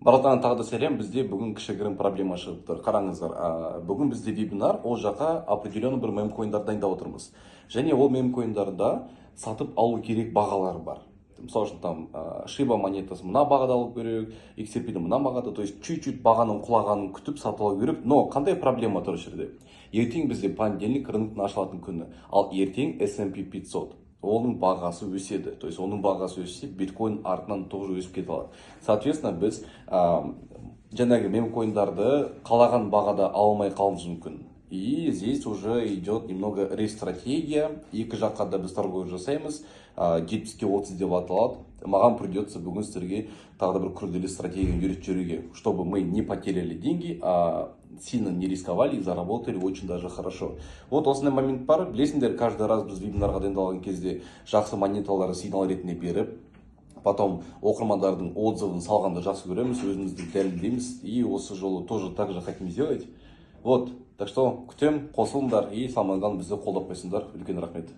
Барлықтарыңа тағы да сәлем. Бізде бүгін кішігірім проблема шығып тұр. Қараңыздар, бүгін бізде вебинар, ол жаққа определенный бір мемкоиндар дайындап отырмыз. Және ол мемкоиндарда сатып алу керек бағалар бар. Мысалы үшін там Shiba монетасы мына бағада алу керек, XRP-ді мына бағада, то есть чуть-чуть бағаның құлағанын күтіп сатып алу керек. Но қандай проблема тұр жерде? Ертең бізде понедельник рыноктың ашылатын күні, ал ертең S&P 500. Оның бағасы өседі. То есть оның бағасы өссе, биткоин артынан тоже өсіп кете алады. Соответственно, біз жаңағы мемкоиндарды қалаған бағада алмай қалуымыз мүмкін. И здесь уже идет немного рестратегия. Екі жаққа да біз торговля жасаймыз. 70-ке 30 деп аталады. Маған придется бүгін сіздерге тағы да бір күрделі стратегияны үйретіп жүруге, чтобы мы не потеряли деньги, а сильно не рисковали и заработали очень даже хорошо. Вот осындай момент бар. Білесіңдер, каждый раз біз вебинарға дайындалған кезде жақсы монеталарды сигнал ретінде беріп, потом оқырмандардың отзывын салғанды жақсы көреміз, өзімізді дәлелдейміз, и осы жолы тоже так же хотим сделать. Вот, так что күтем, қосылыңдар и самое главное бізді қолдап қойсыңдар. Үлкен рахмет.